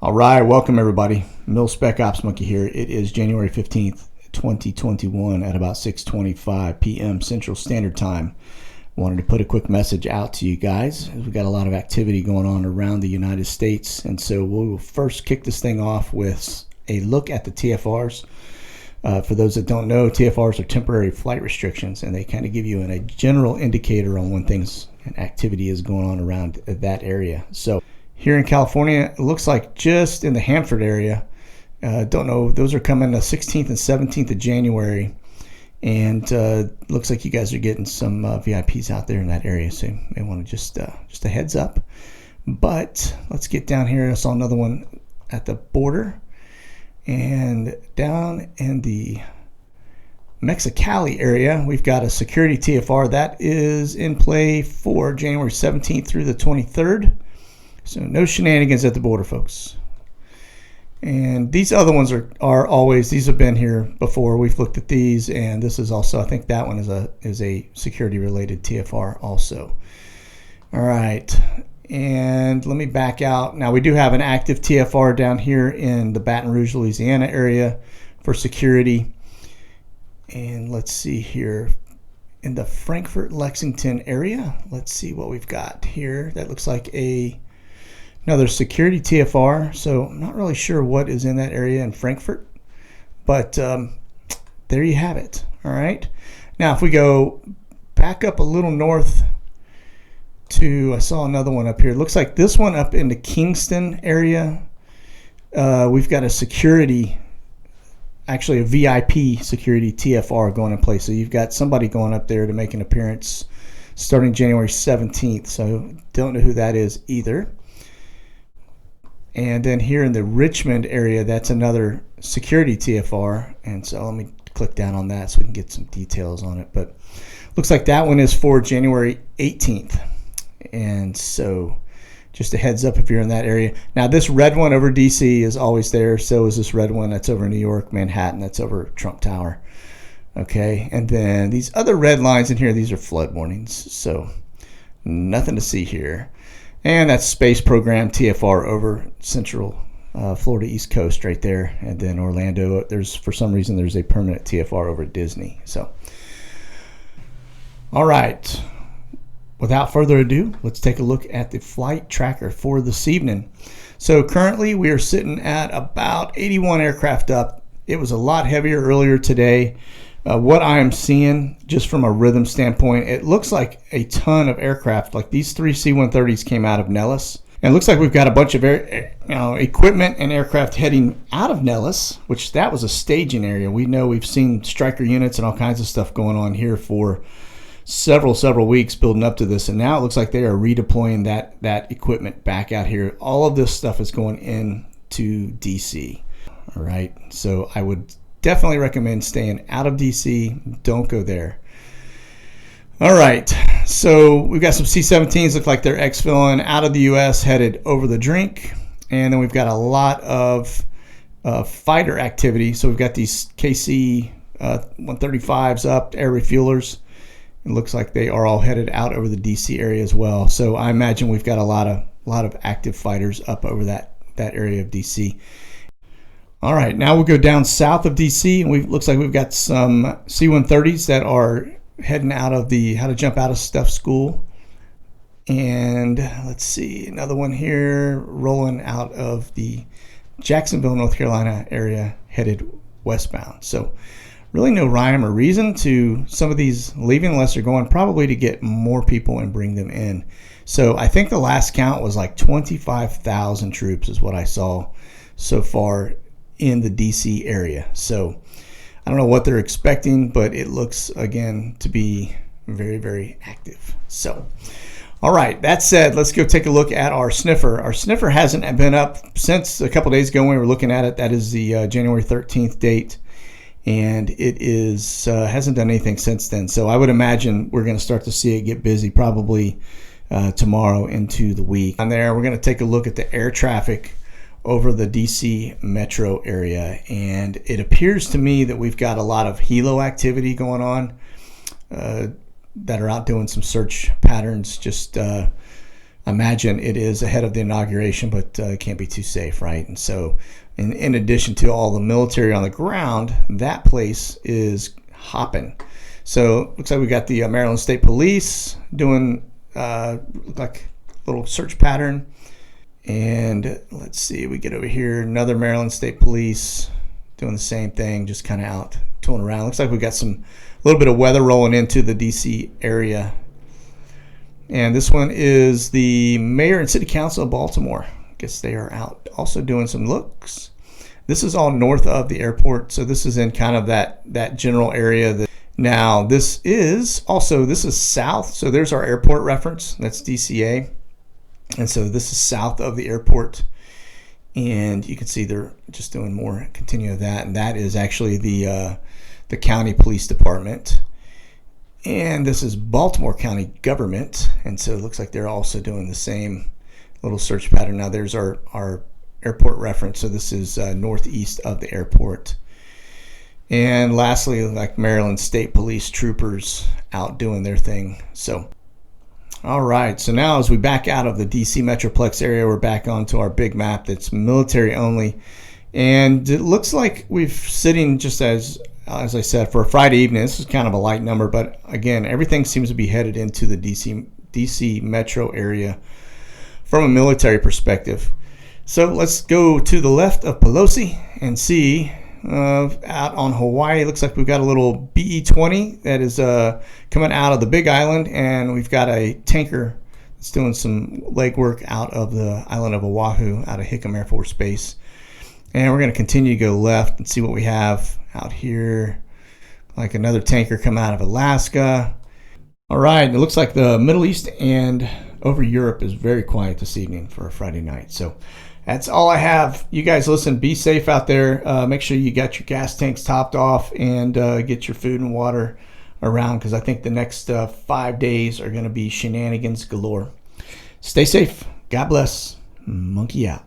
All right, welcome everybody. Mill Spec Ops Monkey here. It is January 15th, 2021 at about 6:25 p.m. Central Standard Time. Wanted to put a quick message out to you guys. We've got a lot of activity going on around the United States, and so we'll first kick this thing off with a look at the TFRs. For those that don't know, TFRs are temporary flight restrictions, and they kind of give you a general indicator on when things and activity is going on around that area. So here in California, it looks like just in the Hanford area, don't know, those are coming the 16th and 17th of January. And looks like you guys are getting some VIPs out there in that area. So you may want to just a heads up. But let's get down here. I saw another one at the border. And down in the Mexicali area, we've got a security TFR that is in play for January 17th through the 23rd. So no shenanigans at the border, folks. And these other ones are always, these have been here before. We've looked at these, and this is also, I think that one is a security related TFR also. All right, and let me back out. Now we do have an active TFR down here in the Baton Rouge, Louisiana area for security. And let's see here in the Frankfort, Lexington area. Let's see what we've got here. That looks like another security TFR, so I'm not really sure what is in that area in Frankfurt, but there you have it. All right. Now, if we go back up a little north to, I saw another one up here. It looks like this one up in the Kingston area. We've got a security, actually a VIP security TFR going in place. So you've got somebody going up there to make an appearance starting January 17th. So don't know who that is either. And then here in the Richmond area, that's another security TFR. And so let me click down on that so we can get some details on it. But looks like that one is for January 18th. And so just a heads up if you're in that area. Now this red one over DC is always there. So is this red one that's over New York, Manhattan, that's over Trump Tower. Okay. And then these other red lines in here, these are flood warnings. So nothing to see here. And that's Space Program TFR over Central Florida East Coast right there. And then Orlando, for some reason, there's a permanent TFR over Disney. So, all right. Without further ado, let's take a look at the flight tracker for this evening. So currently we are sitting at about 81 aircraft up. It was a lot heavier earlier today. What I am seeing, just from a rhythm standpoint, it looks like a ton of aircraft. Like these three C-130s came out of Nellis. And it looks like we've got a bunch of equipment and aircraft heading out of Nellis, which that was a staging area. We know we've seen Stryker units and all kinds of stuff going on here for several weeks building up to this. And now it looks like they are redeploying that equipment back out here. All of this stuff is going into DC. All right. So I would definitely recommend staying out of DC. Don't go there. All right. So we've got some C-17s. Look like they're exfilling out of the U.S. headed over the drink. And then we've got a lot of fighter activity. So we've got these KC-135s up, air refuelers. It looks like they are all headed out over the DC area as well. So I imagine we've got a lot of active fighters up over that area of DC. All right, now we'll go down south of DC, and looks like we've got some C-130s that are heading out of the How to Jump Out of Stuff school. And let's see, another one here rolling out of the Jacksonville, North Carolina area, headed westbound. So really no rhyme or reason to some of these leaving unless they're going probably to get more people and bring them in. So I think the last count was like 25,000 troops is what I saw so far in the DC area. So I don't know what they're expecting, but it looks again to be very active. So all right, that said, let's go take a look at our sniffer. Our sniffer hasn't been up since a couple days ago when we were looking at it. That is the January 13th date, and it is hasn't done anything since then. So I would imagine we're going to start to see it get busy probably tomorrow into the week. On there, we're going to take a look at the air traffic over the DC metro area, and it appears to me that we've got a lot of helo activity going on that are out doing some search patterns, just I imagine it is ahead of the inauguration, but it can't be too safe, right? And so in addition to all the military on the ground, that place is hopping. So looks like we got the Maryland State Police doing like a little search pattern. And let's see, we get over here, another Maryland State Police doing the same thing, just kind of out tooling around. Looks like we got a little bit of weather rolling into the DC area. And this one is the Mayor and City Council of Baltimore. I guess they are out also doing some looks. This is all north of the airport, so this is in kind of that general area. Now this is south, so there's our airport reference. That's DCA. And so this is south of the airport, and you can see they're just doing more continue of that, and that is actually the county police department. And this is Baltimore County government, and so it looks like they're also doing the same little search pattern. Now there's our airport reference, so this is northeast of the airport. And lastly, like Maryland State Police troopers out doing their thing. So all right, so now as we back out of the DC Metroplex area, we're back onto our big map that's military only. And it looks like we're sitting, just as I said, for a Friday evening. This is kind of a light number, but again, everything seems to be headed into the DC metro area from a military perspective. So let's go to the left of Pelosi and see out on Hawaii. Looks like we've got a little BE-20 that is coming out of the Big Island, and we've got a tanker that's doing some legwork out of the island of Oahu, out of Hickam Air Force Base. And we're going to continue to go left and see what we have out here. Like another tanker come out of Alaska. All right, it looks like the Middle East and over Europe is very quiet this evening for a Friday night. So that's all I have. You guys listen, be safe out there. Make sure you got your gas tanks topped off, and get your food and water around, because I think the next 5 days are going to be shenanigans galore. Stay safe. God bless. Monkey out.